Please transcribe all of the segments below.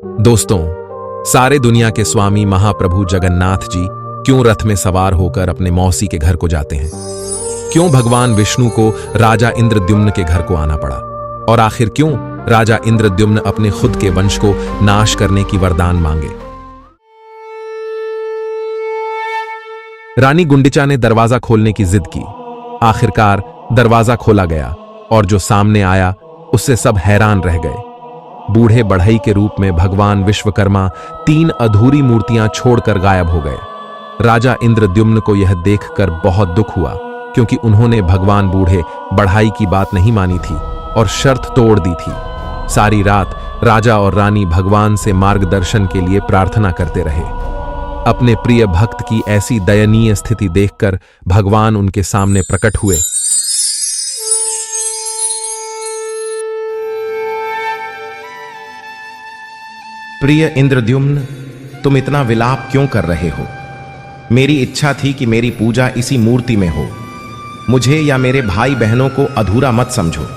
दोस्तों, सारे दुनिया के स्वामी महाप्रभु जगन्नाथ जी क्यों रथ में सवार होकर अपने मौसी के घर को जाते हैं? क्यों भगवान विष्णु को राजा इंद्रद्युम्न के घर को आना पड़ा? और आखिर क्यों राजा इंद्रद्युम्न अपने खुद के वंश को नाश करने की वरदान मांगे? रानी गुंडिचा ने दरवाजा खोलने की जिद की। आखिरकार दरवाजा खोला गया और जो सामने आया उससे सब हैरान रह गए। बूढ़े बढ़ई के रूप में भगवान विश्वकर्मा 3 अधूरी मूर्तियां छोड़कर गायब हो गए। राजा इंद्रद्युम्न को यह देखकर बहुत दुख हुआ, क्योंकि उन्होंने भगवान बूढ़े बढ़ाई की बात नहीं मानी थी और शर्त तोड़ दी थी। सारी रात राजा और रानी भगवान से मार्गदर्शन के लिए प्रार्थना करते रहे। अपने प्रिय भक्त की ऐसी दयनीय स्थिति देखकर भगवान उनके सामने प्रकट हुए। प्रिय इंद्रद्युम्न, तुम इतना विलाप क्यों कर रहे हो? मेरी इच्छा थी कि मेरी पूजा इसी मूर्ति में हो। मुझे या मेरे भाई बहनों को अधूरा मत समझो।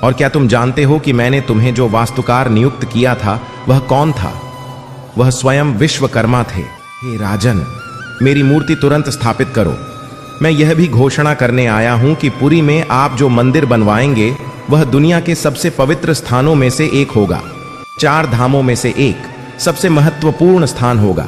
और क्या तुम जानते हो कि मैंने तुम्हें जो वास्तुकार नियुक्त किया था वह कौन था? वह स्वयं विश्वकर्मा थे। हे राजन, मेरी मूर्ति तुरंत स्थापित करो। मैं यह भी घोषणा करने आया हूं कि पुरी में आप जो मंदिर बनवाएंगे वह दुनिया के सबसे पवित्र स्थानों में से एक होगा। 4 धामों में से एक सबसे महत्वपूर्ण स्थान होगा।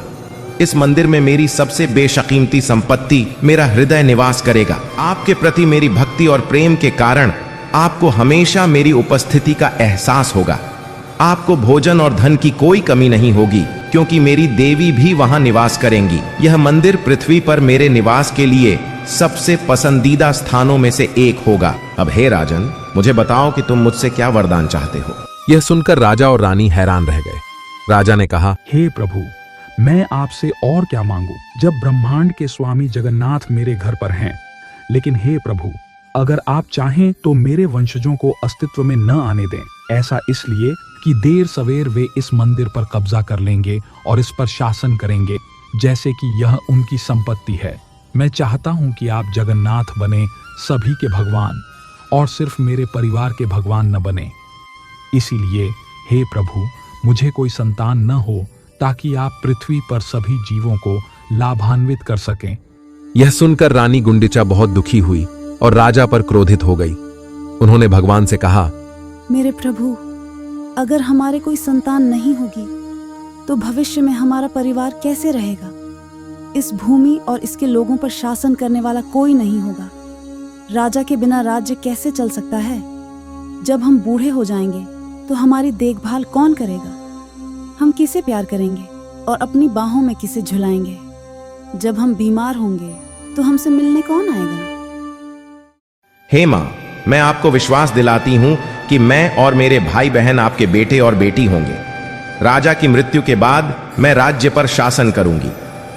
इस मंदिर में मेरी सबसे बेशकीमती संपत्ति, मेरा हृदय निवास करेगा। आपके प्रति मेरी भक्ति और प्रेम के कारण आपको हमेशा मेरी उपस्थिति का एहसास होगा। आपको भोजन और धन की कोई कमी नहीं होगी, क्योंकि मेरी देवी भी वहां निवास करेंगी। यह मंदिर पृथ्वी पर मेरे निवास के लिए सबसे पसंदीदा स्थानों में से एक होगा। अब हे राजन, मुझे बताओ कि तुम मुझसे क्या वरदान चाहते हो? यह सुनकर राजा और रानी हैरान रह गए। राजा ने कहा, हे प्रभु, मैं आपसे और क्या मांगू, जब ब्रह्मांड के स्वामी जगन्नाथ मेरे घर पर हैं। लेकिन हे प्रभु, अगर आप चाहें तो मेरे वंशजों को अस्तित्व में न आने दें। ऐसा इसलिए कि देर सवेर वे इस मंदिर पर कब्जा कर लेंगे और इस पर शासन करेंगे, जैसे कि यह उनकी संपत्ति है। मैं चाहता हूं कि आप जगन्नाथ बने सभी के भगवान, और सिर्फ मेरे परिवार के भगवान न बने। इसीलिए हे प्रभु, मुझे कोई संतान न हो, ताकि आप पृथ्वी पर सभी जीवों को लाभान्वित कर सकें। यह सुनकर रानी गुंडिचा बहुत दुखी हुई और राजा पर क्रोधित हो गई। उन्होंने भगवान से कहा, मेरे प्रभु, अगर हमारे कोई संतान नहीं होगी तो भविष्य में हमारा परिवार कैसे रहेगा? इस भूमि और इसके लोगों पर शासन करने वाला कोई नहीं होगा। राजा के बिना राज्य कैसे चल सकता है? जब हम बूढ़े हो जाएंगे तो हमारी देखभाल कौन करेगा? हम किसे प्यार करेंगे और अपनी बाहों में किसे झुलाएंगे? जब हम बीमार होंगे तो हमसे मिलने कौन आएगा? हे मां, मैं आपको विश्वास दिलाती हूं कि मैं और मेरे भाई बहन आपके बेटे और बेटी होंगे। राजा की मृत्यु के बाद मैं राज्य पर शासन करूंगी।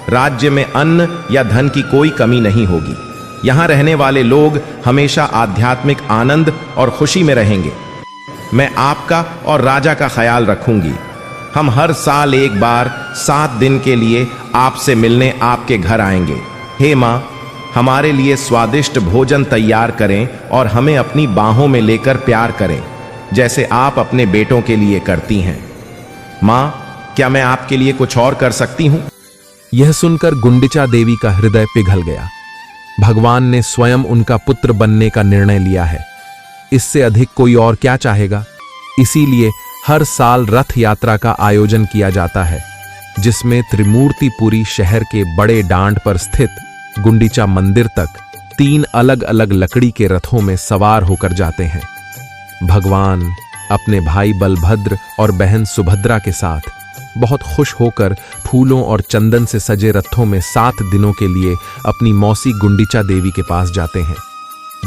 राज्य में अन्न या धन की कोई कमी नहीं होगी। यहां रहने वाले लोग हमेशा आध्यात्मिक आनंद और खुशी में रहेंगे। मैं आपका और राजा का ख्याल रखूंगी। हम हर साल एक बार 7 दिन के लिए आपसे मिलने आपके घर आएंगे। हे मां, हमारे लिए स्वादिष्ट भोजन तैयार करें और हमें अपनी बाहों में लेकर प्यार करें, जैसे आप अपने बेटों के लिए करती हैं। मां, क्या मैं आपके लिए कुछ और कर सकती हूं? यह सुनकर गुंडिचा देवी का हृदय पिघल गया। भगवान ने स्वयं उनका पुत्र बनने का निर्णय लिया है। इससे अधिक कोई और क्या चाहेगा? इसीलिए हर साल रथ यात्रा का आयोजन किया जाता है, जिसमें त्रिमूर्तिपुरी शहर के बड़े डांड पर स्थित गुंडिचा मंदिर तक 3 अलग अलग लकड़ी के रथों में सवार होकर जाते हैं। भगवान अपने भाई बलभद्र और बहन सुभद्रा के साथ बहुत खुश होकर फूलों और चंदन से सजे रथों में 7 दिनों के लिए अपनी मौसी गुंडिचा देवी के पास जाते हैं।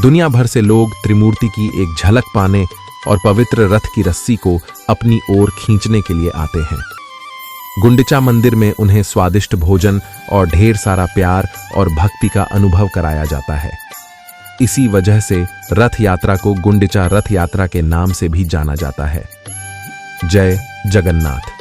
दुनिया भर से लोग त्रिमूर्ति की एक झलक पाने और पवित्र रथ की रस्सी को अपनी ओर खींचने के लिए आते हैं। गुंडिचा मंदिर में उन्हें स्वादिष्ट भोजन और ढेर सारा प्यार और भक्ति का अनुभव कराया जाता है। इसी वजह से रथ यात्रा को गुंडिचा रथ यात्रा के नाम से भी जाना जाता है। जय जगन्नाथ।